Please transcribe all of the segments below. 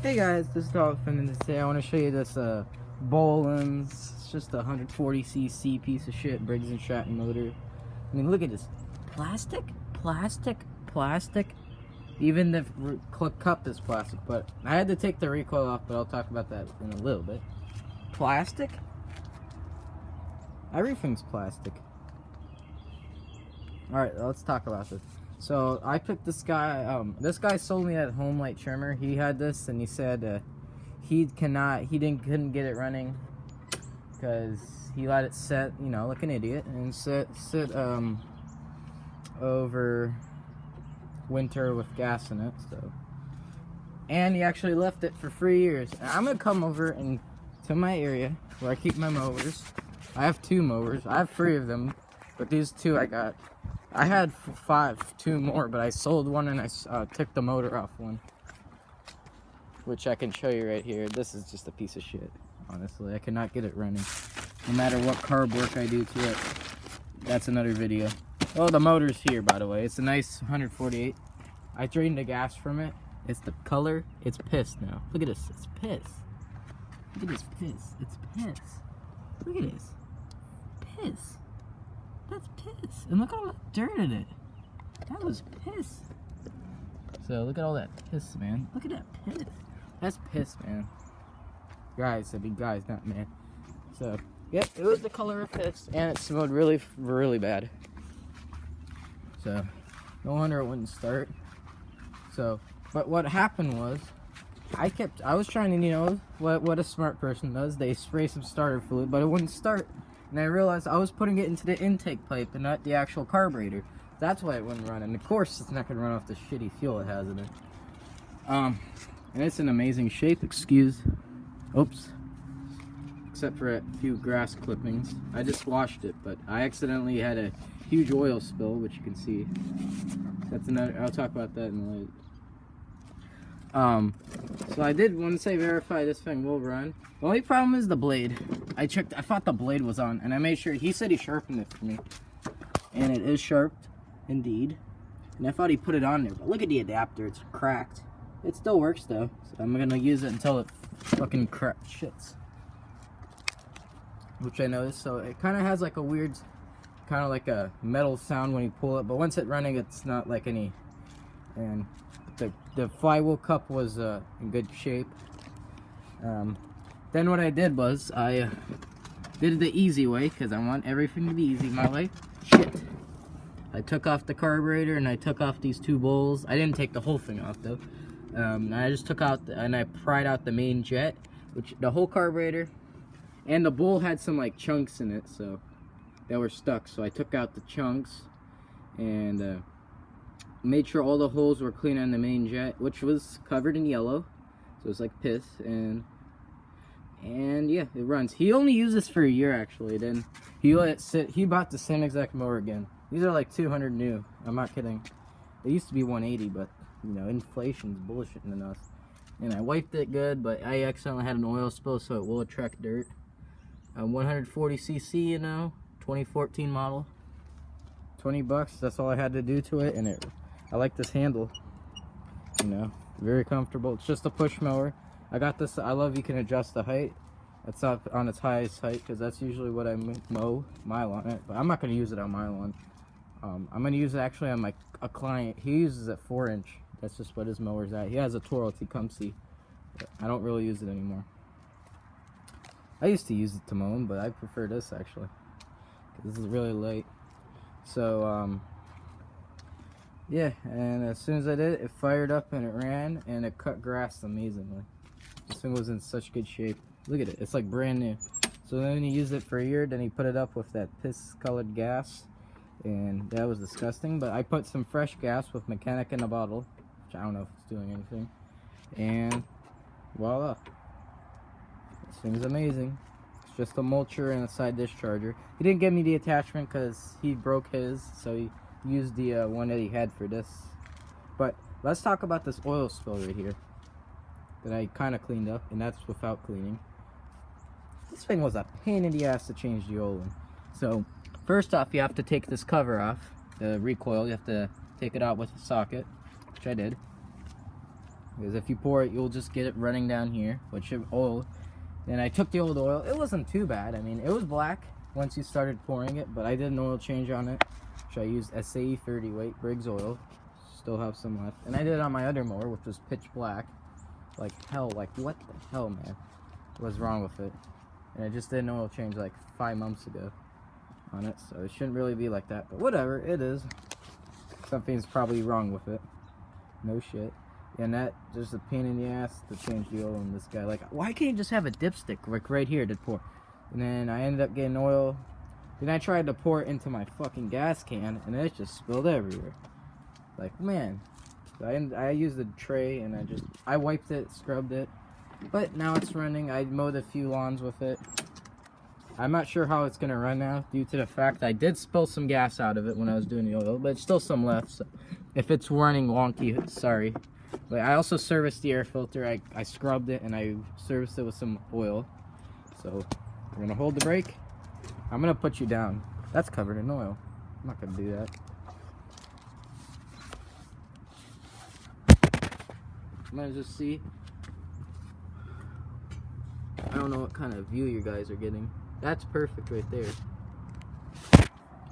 Hey guys, this is Dolphin, and today I want to show you this Bolens. It's just a 140cc piece of shit Briggs and Stratton motor. I mean, look at this. Plastic, plastic, plastic. Even the cup is plastic, but I had to take the recoil off, but I'll talk about that in a little bit. Plastic? Everything's plastic. Alright, let's talk about this. So I picked this guy sold me that home light trimmer. He had this and he said he couldn't get it running because he let it set, you know, like an idiot, and sit over winter with gas in it. So, and he actually left it for 3 years. And I'm gonna come over and to my area where I keep my mowers. I have 2 mowers. I have 3 of them, but these 2 I got. I had 2 more, but I sold one and I took the motor off one, which I can show you right here. This is just a piece of shit, honestly. I cannot get it running, no matter what carb work I do to it. That's another video. Oh, the motor's here, by the way. It's a nice 148. I drained the gas from it. It's the color. It's piss now. Look at this. It's piss. Look at this piss. It's piss. Look at this. Piss. That's piss. And look at all that dirt in it. That was piss. So look at all that piss, man. Look at that piss. That's piss, man. Guys, I mean guys, not man. So, yep, it was the color of piss. And it smelled really, really bad. So, no wonder it wouldn't start. So, but what happened was, I was trying to, you know, what a smart person does. They spray some starter fluid, but it wouldn't start. And I realized I was putting it into the intake pipe and not the actual carburetor. That's why it wouldn't run. And of course, it's not going to run off the shitty fuel it has in it. And it's in amazing shape. Oops. Except for a few grass clippings. I just washed it, but I accidentally had a huge oil spill, which you can see. That's another. I'll talk about that in a minute. So I did, once I verify this thing will run. The only problem is the blade. I thought the blade was on, and I made sure, he said he sharpened it for me. And it is sharpened, indeed. And I thought he put it on there, but look at the adapter, it's cracked. It still works though, so I'm gonna use it until it fucking shits. Which I noticed, so it kinda has like a weird, kinda like a metal sound when you pull it, but once it's running, it's not like any, and the flywheel cup was in good shape. Then what I did was I did it the easy way, because I want everything to be easy my way. Shit. I took off the carburetor and I took off these 2 bowls. I didn't take the whole thing off though. I just took out and I pried out the main jet, which the whole carburetor, and the bowl had some like chunks in it, so that were stuck. So I took out the chunks and made sure all the holes were clean on the main jet, which was covered in yellow, so it's like piss. And yeah, it runs. He only used this for a year actually. Then he let it sit. He bought the same exact mower again. These are like 200 new. I'm not kidding. They used to be 180, but you know, inflation's bullshitting us. And I wiped it good, but I accidentally had an oil spill, so it will attract dirt. 140cc, you know, 2014 model. 20 bucks. That's all I had to do to it, and I like this handle. You know, very comfortable. It's just a push mower. I got this. I love you can adjust the height. It's up on its highest height because that's usually what I mow my lawn. But I'm not going to use it on my lawn. I'm going to use it actually on a client. He uses it 4-inch. That's just what his mower's at. He has a Toro Tecumseh. I don't really use it anymore. I used to use it to mow him, but I prefer this actually. This is really light. So yeah, and as soon as I did it, it fired up and it ran and it cut grass amazingly. This thing was in such good shape. Look at it, it's like brand new. So then he used it for a year, then he put it up with that piss colored gas, and that was disgusting. But I put some fresh gas with mechanic in a bottle, which I don't know if it's doing anything, and voila, this thing's amazing. It's just a mulcher and a side discharger. He didn't give me the attachment because he broke his, so he used the one that he had for this. But let's talk about this oil spill right here that I kind of cleaned up, and that's without cleaning. This thing was a pain in the ass to change the oil in. So first off, you have to take this cover off, the recoil. You have to take it out with a socket, which I did. because if you pour it, you'll just get it running down here, which is oil. Then I took the old oil. It wasn't too bad. I mean, it was black once you started pouring it, but I did an oil change on it. So I used SAE 30 weight Briggs oil. Still have some left. And I did it on my other mower, which was pitch black. Like hell, like what the hell, man? What's wrong with it? And I just did an oil change like 5 months ago on it, so it shouldn't really be like that. But whatever, it is. Something's probably wrong with it. No shit. And that, just a pain in the ass to change the oil on this guy. Like, why can't you just have a dipstick like right here to pour? And then I ended up getting oil. Then I tried to pour it into my fucking gas can, and it just spilled everywhere. Like, man. So I used the tray, and I wiped it, scrubbed it. But now it's running. I mowed a few lawns with it. I'm not sure how it's going to run now, due to the fact I did spill some gas out of it when I was doing the oil, but still some left. So if it's running wonky, sorry. But I also serviced the air filter. I scrubbed it and I serviced it with some oil. So we're going to hold the brake. I'm going to put you down. That's covered in oil. I'm not going to do that. I'm going to just see. I don't know what kind of view you guys are getting. That's perfect right there.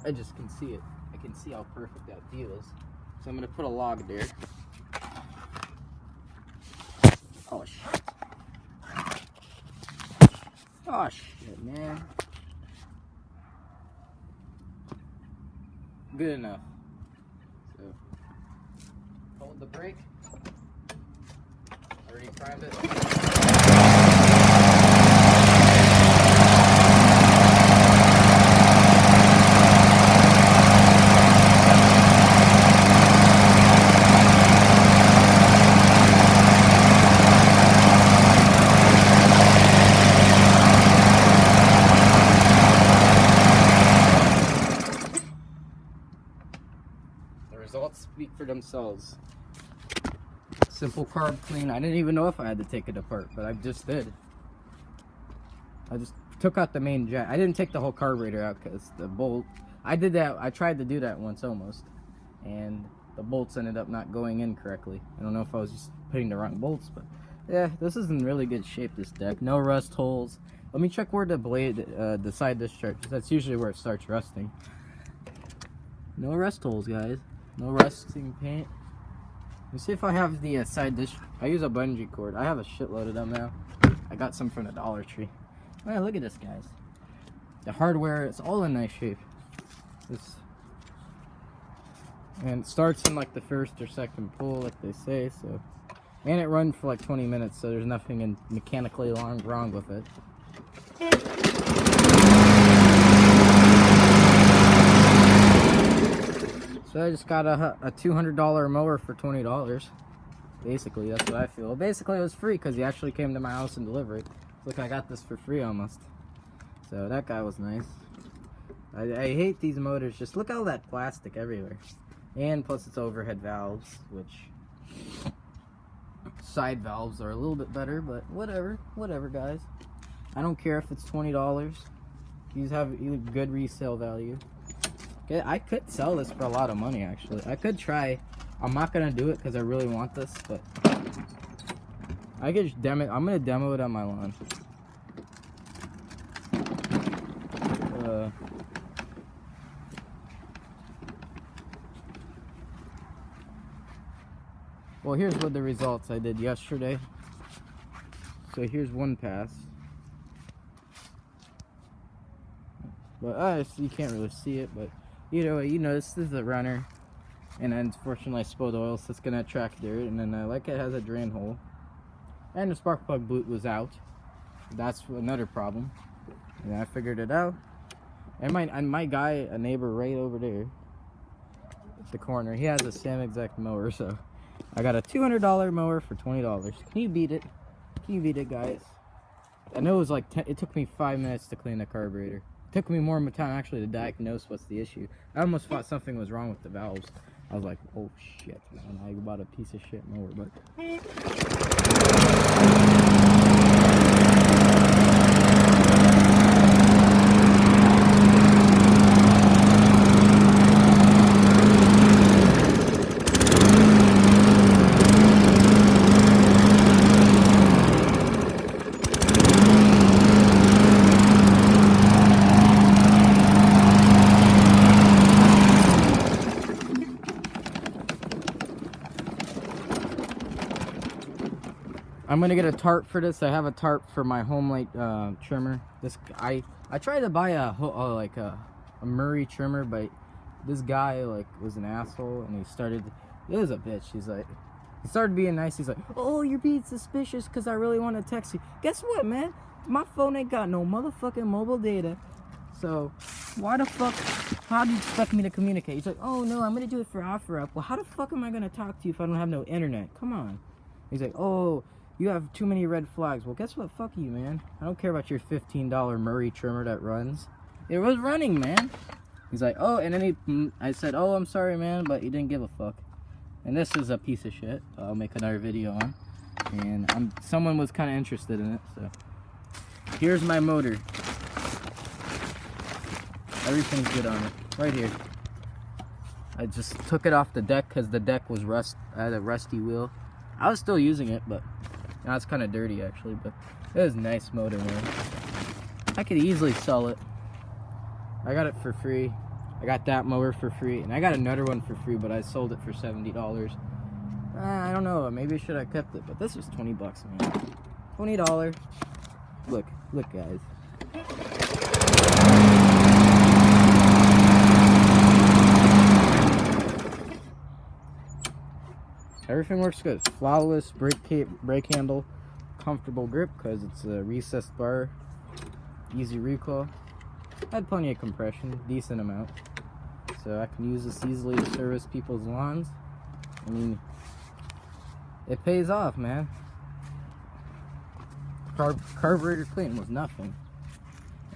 I just can see it. I can see how perfect that view is. So I'm going to put a log there. Oh shit. Oh shit, man. Good enough. So, hold the brake. Already primed it. Results speak for themselves. Simple carb clean. I didn't even know if I had to take it apart, but I just did. I just took out the main jack. I didn't take the whole carburetor out because the bolt. I did that. I tried to do that once almost, and the bolts ended up not going in correctly. I don't know if I was just putting the wrong bolts, but yeah, this is in really good shape. This deck, no rust holes. Let me check where the blade, the side discharge. That's usually where it starts rusting. No rust holes, guys. No rusting paint. Let me see if I have the side dish. I use a bungee cord. I have a shitload of them now. I got some from the Dollar Tree. Man, look at this, guys. The hardware, it's all in nice shape. And it starts in like the first or second pull, like they say. So, and it runs for like 20 minutes, so there's nothing mechanically wrong with it. So I just got a $200 mower for $20. Basically, that's what I feel. Basically, it was free because he actually came to my house and delivered it. Look, I got this for free almost. So that guy was nice. I hate these motors. Just look at all that plastic everywhere. And plus it's overhead valves, which side valves are a little bit better, but whatever, guys. I don't care if it's $20. These have good resale value. Okay, I could sell this for a lot of money, actually. I could try. I'm not gonna do it because I really want this, but I could just demo it. I'm gonna demo it on my lawn. Well, here's what the results I did yesterday. So here's one pass. But you can't really see it, but you know, this is a runner, and unfortunately I spilled oil, so it's gonna attract dirt. And then like it has a drain hole, and the spark plug boot was out. That's another problem. And I figured it out. And my guy, a neighbor right over there, at the corner, he has the same exact mower. So I got a $200 mower for $20. Can you beat it? Can you beat it, guys? I know it was like it took me 5 minutes to clean the carburetor. It took me more time actually to diagnose what's the issue. I almost thought something was wrong with the valves. I was like, oh shit, man, I bought a piece of shit mower, but I'm gonna get a tarp for this. I have a tarp for my home light trimmer. I tried to buy a Murray trimmer, but this guy like was an asshole, and he was a bitch. He started being nice. He's like, oh, you're being suspicious because I really want to text you. Guess what, man? My phone ain't got no motherfucking mobile data. So why the fuck, how do you expect me to communicate? He's like, oh no, I'm gonna do it for OfferUp. Well, how the fuck am I gonna talk to you if I don't have no internet? Come on. He's like, oh, you have too many red flags. Well, guess what? Fuck you, man. I don't care about your $15 Murray trimmer that runs. It was running, man. He's like, oh, and then I said, oh, I'm sorry, man, but he didn't give a fuck. And this is a piece of shit. I'll make another video on. And someone was kind of interested in it, so. Here's my motor. Everything's good on it, right here. I just took it off the deck because the deck was I had a rusty wheel. I was still using it, but now it's kind of dirty actually. But it was a nice motor, man. I could easily sell it. I got it for free. I got that mower for free, and I got another one for free, but I sold it for $70. I don't know. Maybe I should have kept it, but this was 20 bucks, man. $20. Look, guys. Everything works good. Flawless brake handle, comfortable grip because it's a recessed bar, easy recoil. I had plenty of compression, decent amount, so I can use this easily to service people's lawns. I mean, it pays off, man. Carburetor clean was nothing,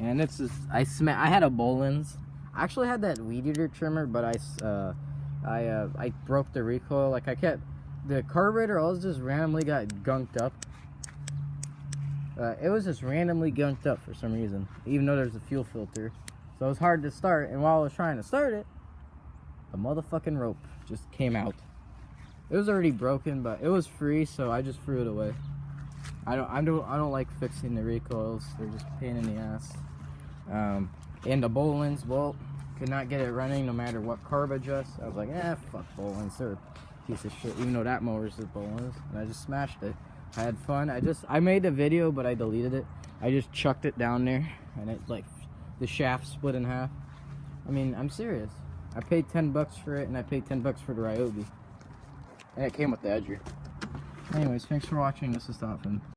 and it's just I had a Bolens. I actually had that weed eater trimmer, but I broke the recoil. Like the carburetor always just randomly got gunked up. It was just randomly gunked up for some reason, even though there's a fuel filter. So it was hard to start, and while I was trying to start it, the motherfucking rope just came out. It was already broken, but it was free, so I just threw it away. I don't like fixing the recoils. They're just a pain in the ass. And the Bolens, well, could not get it running no matter what carb adjust. I was like, fuck Bolens, they're a piece of shit, even though that mower's the Bolens, and I just smashed it. I had fun. I made a video, but I deleted it. I just chucked it down there, and it like the shaft split in half. I mean, I'm serious. I paid 10 bucks for it, and I paid 10 bucks for the Ryobi, and it came with the edger. Anyways, thanks for watching. This is Thompson.